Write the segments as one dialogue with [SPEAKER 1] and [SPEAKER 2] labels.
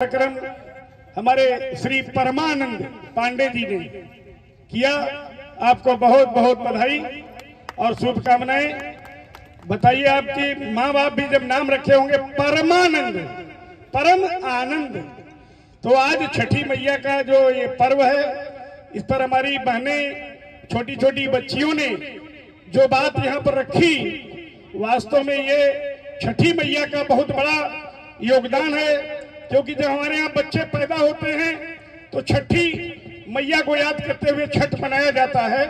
[SPEAKER 1] कार्यक्रम हमारे श्री परमानंद पांडे जी ने किया। आपको बहुत बहुत बधाई और शुभकामनाएं। बताइए, आपकी माँ बाप भी जब नाम रखे होंगे परमानंद, परम आनंद, तो आज छठी मैया का जो ये पर्व है, इस पर हमारी बहनें, छोटी छोटी बच्चियों ने जो बात यहाँ पर रखी, वास्तव में ये छठी मैया का बहुत बड़ा योगदान है। क्योंकि जब हमारे यहाँ बच्चे पैदा होते हैं तो छठी मैया को याद करते हुए छठ मनाया जाता है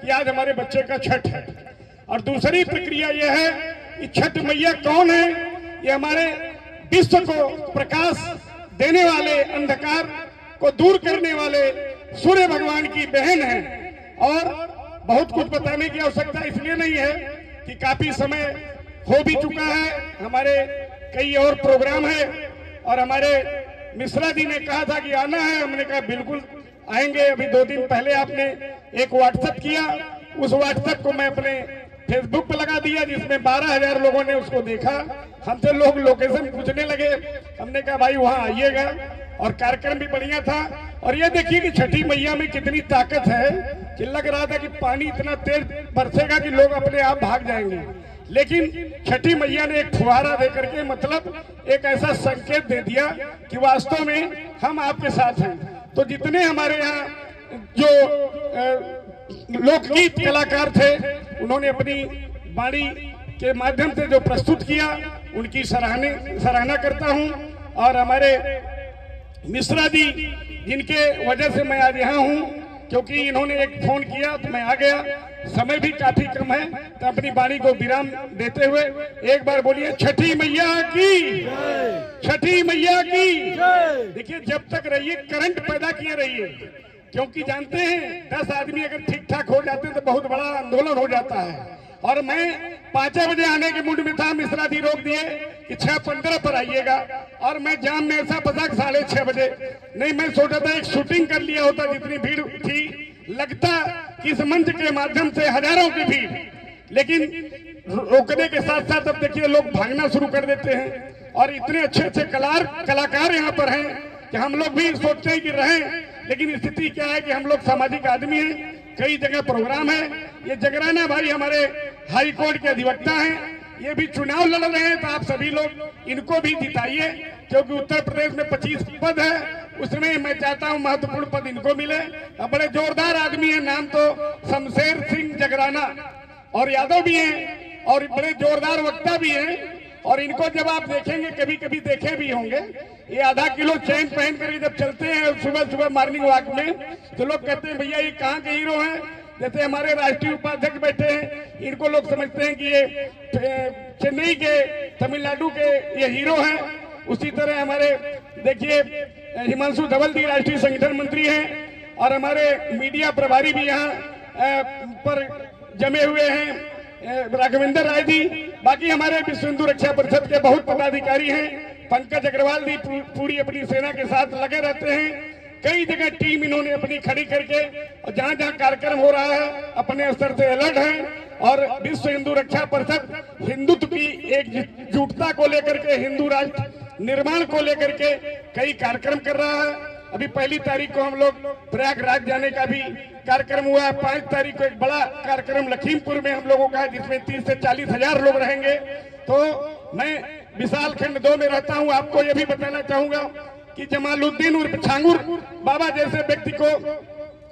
[SPEAKER 1] कि आज हमारे बच्चे का छठ है। और दूसरी प्रक्रिया यह है कि छठ मैया कौन है? ये हमारे विश्व को प्रकाश देने वाले, अंधकार को दूर करने वाले सूर्य भगवान की बहन है। और बहुत कुछ बताने की आवश्यकता इसलिए नहीं है कि काफी समय हो भी चुका है, हमारे कई और प्रोग्राम है। और हमारे मिश्रा जी ने कहा था कि आना है, हमने कहा बिल्कुल आएंगे। अभी 2 दिन पहले आपने एक व्हाट्सएप किया, उस व्हाट्सएप को मैं अपने फेसबुक पर लगा दिया, जिसमें 12,000 लोगों ने उसको देखा। हमसे लोग लोकेशन पूछने लगे, हमने कहा भाई वहां आइएगा। और कार्यक्रम भी बढ़िया था। और ये देखिए कि छठी मैया में कितनी ताकत है कि लग रहा था कि पानी इतना तेज बरसेगा कि लोग अपने आप भाग जाएंगे, लेकिन छठी मैया ने एक फुहारा दे करके, मतलब एक ऐसा संकेत दे दिया कि वास्तव में हम आपके साथ हैं। तो जितने हमारे यहाँ जो लोकगीत कलाकार थे, उन्होंने अपनी वाणी के माध्यम से जो प्रस्तुत किया, उनकी सराहना करता हूं। और हमारे मिश्रा जी, जिनके वजह से मैं आज यहाँ हूँ, क्योंकि इन्होंने एक फोन किया तो मैं आ गया। समय भी काफी कम है, तो अपनी वाणी को विराम देते हुए एक बार बोलिए छठी मैया की, छठी मैया की। देखिए, जब तक रहिए करंट पैदा किए रहिए, क्योंकि जानते हैं 10 आदमी अगर ठीक ठाक हो जाते हैं तो बहुत बड़ा आंदोलन हो जाता है। और मैं 5 बजे आने के मूड में था, मिश्रा जी रोक दिए कि 6:15 पर आइएगा। और मैं जाम में ऐसा फंसा 6:30 बजे। नहीं, मैं सोचा था एक शूटिंग कर लिया होता, जितनी भीड़ थी लगता कि इस मंच के माध्यम से हजारों की भीड़। लेकिन रोकने के साथ साथ अब देखिए लोग भागना शुरू कर देते हैं। और इतने अच्छे अच्छे कलाकार यहाँ पर हैं कि हम लोग भी सोचते हैं कि रहें, लेकिन स्थिति क्या है कि हम लोग सामाजिक आदमी हैं, कई जगह प्रोग्राम है। ये जगराना भाई हमारे हाई कोर्ट के अधिवक्ता हैं, ये भी चुनाव लड़ रहे हैं, तो आप सभी लोग इनको भी जिताइए, क्योंकि उत्तर प्रदेश में 25 पद है, उसमें मैं चाहता हूं महत्वपूर्ण पद इनको मिले। बड़े जोरदार आदमी है, नाम तो शमशेर सिंह जगराना, और यादव भी हैं, और बड़े जोरदार वक्ता भी हैं। और इनको जब आप देखेंगे, कभी कभी देखे भी होंगे, ये आधा किलो चेन पहन कर जब चलते हैं सुबह सुबह मॉर्निंग वॉक में, तो लोग कहते हैं भैया ये कहाँ के हीरो हैं। जैसे हमारे राष्ट्रीय उपाध्यक्ष बैठे हैं, इनको लोग समझते हैं कि ये चेन्नई के, तमिलनाडु के ये हीरो हैं। उसी तरह हमारे देखिए हिमांशु धवल जी राष्ट्रीय संगठन मंत्री हैं, और हमारे मीडिया प्रभारी भी यहाँ पर जमे हुए हैं, राघवेंद्र राय जी। बाकी हमारे विश्व हिंदू रक्षा परिषद के बहुत पदाधिकारी हैं। पंकज अग्रवाल जी पूरी अपनी सेना के साथ लगे रहते हैं। कई जगह टीम इन्होंने अपनी खड़ी करके, और जहां जहां कार्यक्रम हो रहा है अपने स्तर से अलर्ट हैं। और विश्व हिंदू रक्षा परिषद हिंदुत्व की एकजुटता को लेकर के, हिंदू राष्ट्र निर्माण को लेकर के कई कार्यक्रम कर रहा है। अभी 1 तारीख को हम लोग प्रयागराज जाने का भी कार्यक्रम हुआ है। 5 तारीख को एक बड़ा कार्यक्रम लखीमपुर में हम लोगों का है, जिसमें 30 से 40 हजार लोग रहेंगे। तो मैं विशाल खंड 2 में रहता हूं। आपको यह भी बताना चाहूंगा कि जमालुद्दीन उर्फ छांगुर बाबा जैसे व्यक्ति को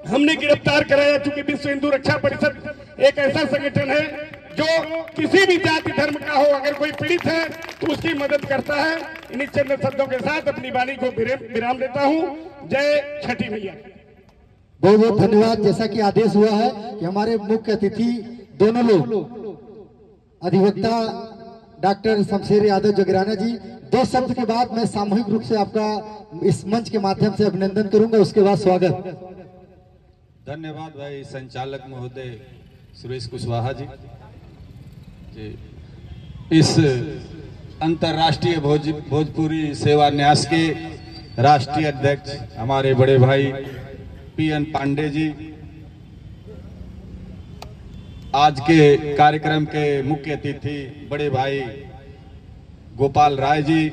[SPEAKER 1] हमने गिरफ्तार कराया, चूंकि विश्व हिंदू रक्षा परिषद एक ऐसा संगठन है जो किसी भी जाति धर्म का हो, अगर कोई पीड़ित है तो उसकी मदद करता है। इन्हीं चंद शब्दों के साथ अपनी वाणी को विराम देता हूं। जय छठी मैया।
[SPEAKER 2] बहुत बहुत धन्यवाद। जैसा कि आदेश हुआ है कि हमारे मुख्य अतिथि दोनों लोग, अधिवक्ता डॉक्टर शमशेर यादव जगराना जी, 2 शब्द के बाद मैं सामूहिक रूप से आपका इस मंच के माध्यम से अभिनंदन करूंगा, उसके बाद स्वागत।
[SPEAKER 3] धन्यवाद भाई संचालक महोदय सुरेश कुशवाहा जी। इस अंतर्राष्ट्रीय भोजपुरी सेवा न्यास के राष्ट्रीय अध्यक्ष हमारे बड़े भाई PN पांडे जी, आज के कार्यक्रम के मुख्य अतिथि बड़े भाई गोपाल राय जी,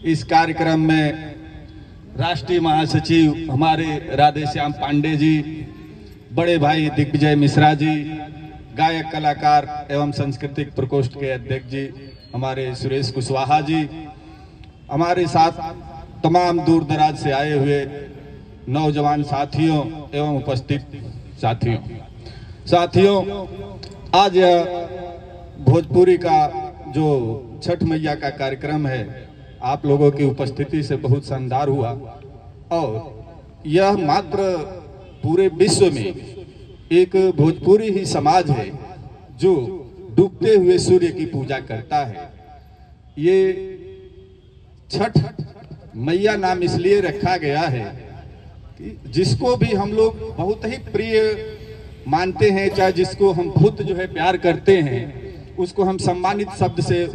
[SPEAKER 3] इस कार्यक्रम में राष्ट्रीय महासचिव हमारे राधेश्याम पांडे जी, बड़े भाई दिग्विजय मिश्रा जी, गायक कलाकार एवं सांस्कृतिक प्रकोष्ठ के अध्यक्ष जी हमारे सुरेश कुशवाहा जी, हमारे साथ तमाम दूर दराज से आए हुए नौजवान साथियों एवं उपस्थित साथियों, आज भोजपुरी का जो छठ मैया का कार्यक्रम है आप लोगों की उपस्थिति से बहुत शानदार हुआ और यह मात्र पूरे विश्व में एक भोजपुरी ही समाज है जो डूबते हुए सूर्य की पूजा करता है। ये छठ मैया नाम इसलिए रखा गया है कि जिसको भी हम लोग बहुत ही प्रिय मानते हैं, चाहे जिसको हम बहुत जो है प्यार करते हैं, उसको हम सम्मानित शब्द से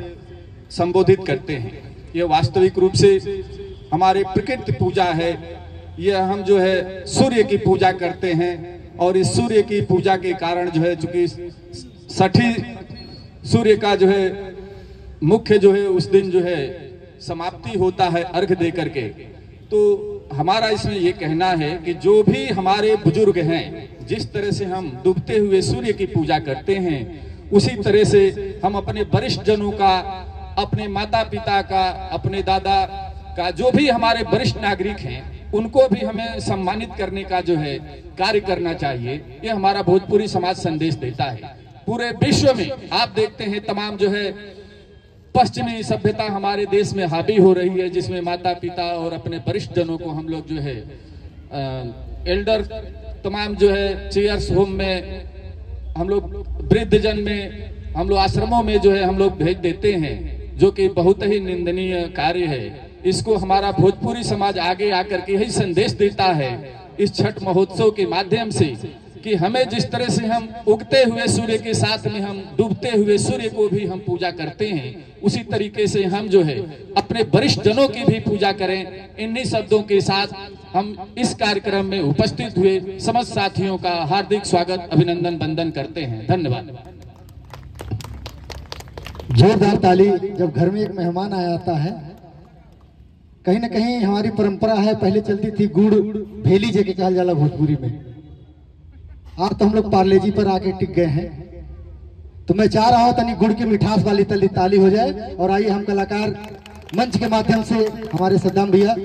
[SPEAKER 3] संबोधित करते हैं। यह वास्तविक रूप से हमारे प्रकृति पूजा है। यह हम जो है सूर्य की पूजा करते हैं और इस सूर्य की पूजा के कारण जो है, चूंकि छठी सूर्य का जो है मुख्य जो है उस दिन जो है समाप्ति होता है अर्घ दे करके, तो हमारा इसमें ये कहना है कि जो भी हमारे बुजुर्ग हैं, जिस तरह से हम डूबते हुए सूर्य की पूजा करते हैं, उसी तरह से हम अपने वरिष्ठ जनों का, अपने माता पिता का, अपने दादा का, जो भी हमारे वरिष्ठ नागरिक हैं, उनको भी हमें सम्मानित करने का जो है कार्य करना चाहिए। ये हमारा भोजपुरी समाज संदेश देता है। पूरे विश्व में आप देखते हैं तमाम जो है पश्चिमी सभ्यता हमारे देश में हावी हो रही है, जिसमें माता पिता और अपने वरिष्ठ जनों को हम लोग जो है एल्डर तमाम जो है चेयर्स होम में, हम लोग वृद्ध जन में, हम लोग आश्रमों में जो है हम लोग भेज देते हैं, जो कि बहुत ही निंदनीय कार्य है। इसको हमारा भोजपुरी समाज आगे आकर के यही संदेश देता है इस छठ महोत्सव के माध्यम से कि हमें जिस तरह से हम उगते हुए सूर्य के साथ में हम डूबते हुए सूर्य को भी हम पूजा करते हैं, उसी तरीके से हम जो है अपने वरिष्ठ जनों की भी पूजा करें। इन्हीं शब्दों के साथ हम इस कार्यक्रम में उपस्थित हुए समस्त साथियों का हार्दिक स्वागत, अभिनंदन, वंदन करते हैं। धन्यवाद।
[SPEAKER 2] जोरदार ताली। जब घर में एक मेहमान आया आता है, कहीं ना कहीं हमारी परंपरा है, पहले चलती थी गुड़ भेली जे के कहल जाला भोजपुरी में, आज तो हम लोग पार्ले जी पर आके टिक गए हैं। तो मैं चाह रहा हूं तनी गुड़ की मिठास वाली ताली हो जाए। और आइए हम कलाकार मंच के माध्यम से हमारे सद्दाम भैया,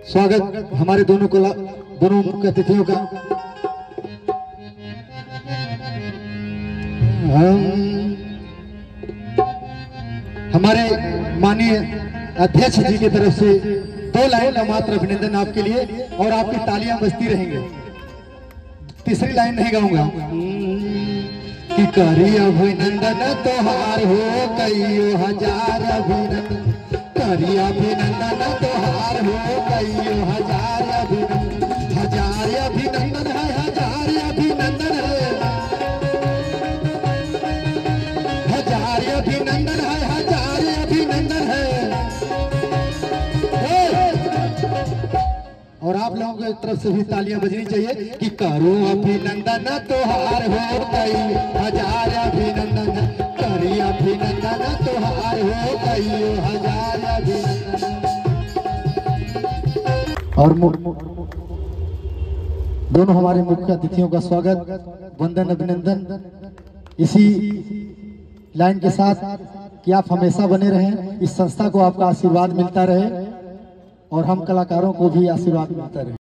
[SPEAKER 2] स्वागत हमारे दोनों मुख्य अतिथियों का। हमारे माननीय अध्यक्ष जी की तरफ से 2 लाइन का मात्र अभिनंदन आपके लिए, और आपकी तालियां बजती रहेंगी। तीसरी लाइन नहीं गाऊंगा कि करी अभिनंदन तोहार हो कईयो हजार अभिनंदन, करी अभिनंदन तोहार हो कईयो हजार अभिनंदन, हजार अभिनंदन है, हजार अभिनंदन है, हजार अभिनंदन है, हजार अभिनंदन है। और आप लोगों की तरफ से भी तालियां बजनी चाहिए कि करो अभिनंदन तोहार हो कई हजार अभिनंदन, करी अभिनंदन तोहार हो कई हजार अभिनंदन। और दोनों हमारे मुख्य अतिथियों का स्वागत, वंदन, अभिनंदन इसी लाइन के साथ कि आप हमेशा बने रहें, इस संस्था को आपका आशीर्वाद मिलता रहे और हम कलाकारों को भी आशीर्वाद मिलता रहे।